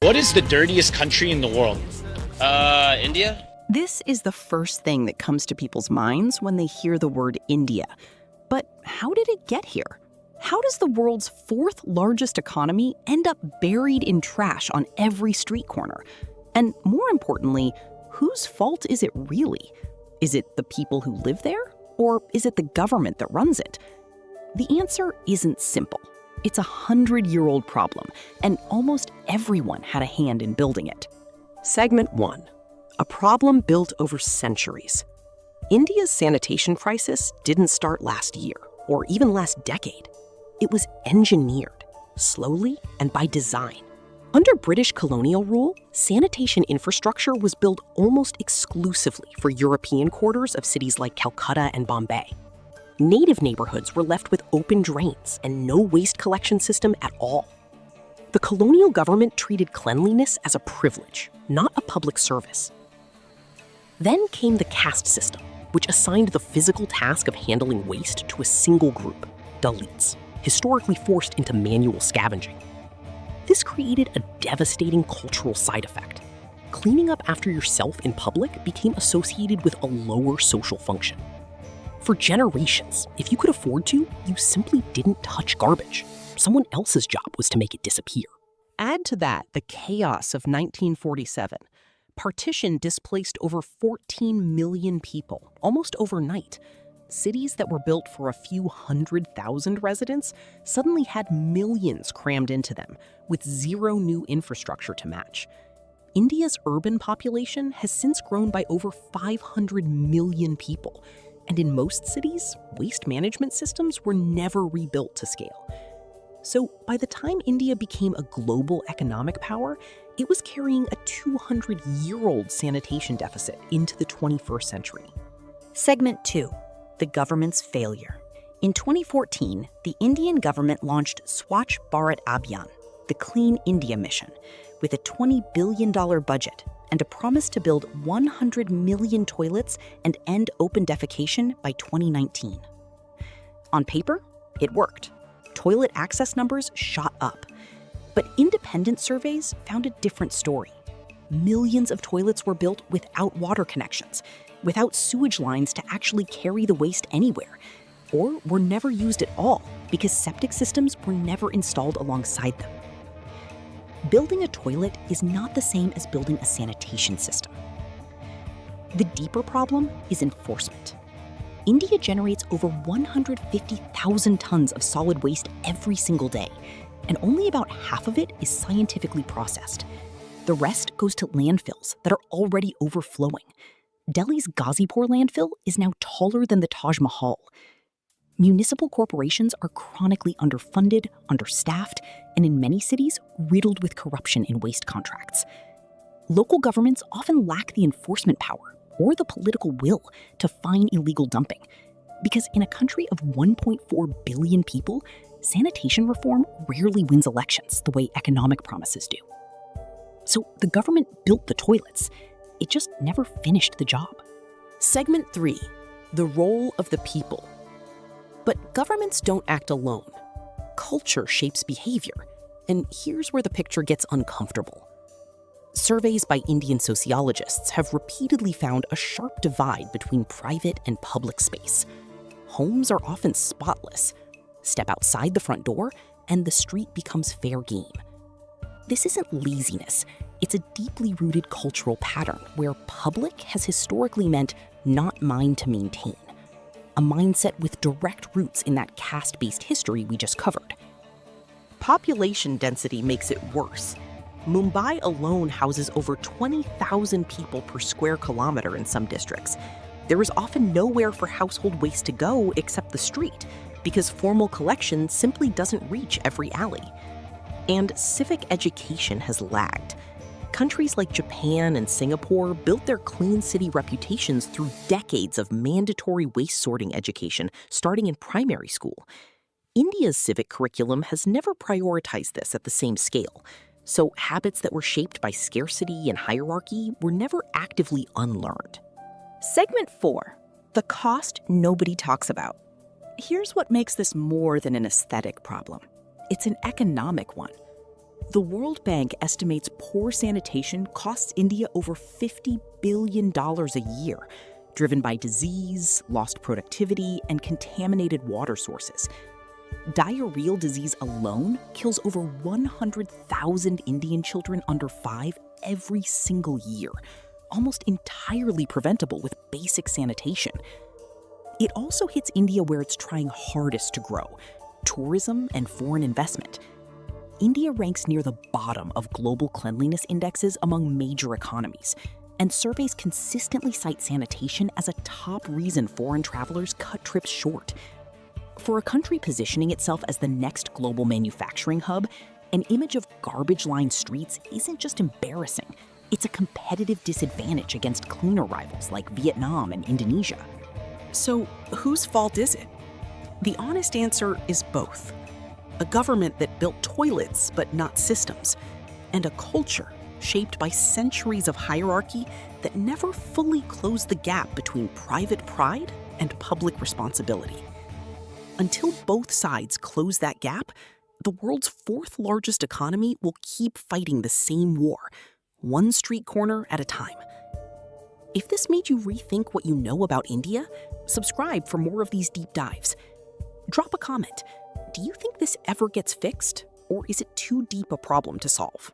What is the dirtiest country in the world? India? This is the first thing that comes to people's minds when they hear the word India. But how did it get here? How does the world's fourth largest economy end up buried in trash on every street corner? And more importantly, whose fault is it really? Is it the people who live there? Or is it the government that runs it? The answer isn't simple. It's a 100-year-old problem, and almost everyone had a hand in building it. Segment 1. A problem built over centuries. India's sanitation crisis didn't start last year, or even last decade. It was engineered, slowly and by design. Under British colonial rule, sanitation infrastructure was built almost exclusively for European quarters of cities like Calcutta and Bombay. Native neighborhoods were left with open drains and no waste collection system at all. The colonial government treated cleanliness as a privilege, not a public service. Then came the caste system, which assigned the physical task of handling waste to a single group, Dalits, historically forced into manual scavenging. This created a devastating cultural side effect. Cleaning up after yourself in public became associated with a lower social function. For generations, if you could afford to, you simply didn't touch garbage. Someone else's job was to make it disappear. Add to that the chaos of 1947. Partition displaced over 14 million people, almost overnight. Cities that were built for a few 100,000 residents suddenly had millions crammed into them, with zero new infrastructure to match. India's urban population has since grown by over 500 million people, and in most cities, waste management systems were never rebuilt to scale. So by the time India became a global economic power, it was carrying a 200-year-old sanitation deficit into the 21st century. Segment 2. The government's failure. In 2014, the Indian government launched Swachh Bharat Abhiyan, the Clean India mission, with a $20 billion budget and a promise to build 100 million toilets and end open defecation by 2019. On paper, it worked. Toilet access numbers shot up. But independent surveys found a different story. Millions of toilets were built without water connections, without sewage lines to actually carry the waste anywhere, or were never used at all because septic systems were never installed alongside them. Building a toilet is not the same as building a sanitation system. The deeper problem is enforcement. India generates over 150,000 tons of solid waste every single day, and only about half of it is scientifically processed. The rest goes to landfills that are already overflowing. Delhi's Ghazipur landfill is now taller than the Taj Mahal. Municipal corporations are chronically underfunded, understaffed, and in many cities, riddled with corruption in waste contracts. Local governments often lack the enforcement power or the political will to fine illegal dumping, because in a country of 1.4 billion people, sanitation reform rarely wins elections the way economic promises do. So the government built the toilets. It just never finished the job. Segment 3. The role of the people. But governments don't act alone. Culture shapes behavior, and here's where the picture gets uncomfortable. Surveys by Indian sociologists have repeatedly found a sharp divide between private and public space. Homes are often spotless. Step outside the front door, and the street becomes fair game. This isn't laziness. It's a deeply rooted cultural pattern where public has historically meant not mine to maintain, a mindset with direct roots in that caste-based history we just covered. Population density makes it worse. Mumbai alone houses over 20,000 people per square kilometer in some districts. There is often nowhere for household waste to go except the street, because formal collection simply doesn't reach every alley. And civic education has lagged. Countries like Japan and Singapore built their clean city reputations through decades of mandatory waste sorting education, starting in primary school. India's civic curriculum has never prioritized this at the same scale, so habits that were shaped by scarcity and hierarchy were never actively unlearned. Segment 4. The cost nobody talks about. Here's what makes this more than an aesthetic problem. It's an economic one. The World Bank estimates poor sanitation costs India over $50 billion a year, driven by disease, lost productivity, and contaminated water sources. Diarrheal disease alone kills over 100,000 Indian children under 5 every single year, almost entirely preventable with basic sanitation. It also hits India where it's trying hardest to grow: tourism and foreign investment. India ranks near the bottom of global cleanliness indexes among major economies, and surveys consistently cite sanitation as a top reason foreign travelers cut trips short. For a country positioning itself as the next global manufacturing hub, an image of garbage-lined streets isn't just embarrassing, it's a competitive disadvantage against cleaner rivals like Vietnam and Indonesia. So, whose fault is it? The honest answer is both. A government that built toilets but not systems, and a culture shaped by centuries of hierarchy that never fully closed the gap between private pride and public responsibility. Until both sides close that gap, the world's fourth largest economy will keep fighting the same war, one street corner at a time. If this made you rethink what you know about India, subscribe for more of these deep dives. Drop a comment. Do you think this ever gets fixed, or is it too deep a problem to solve?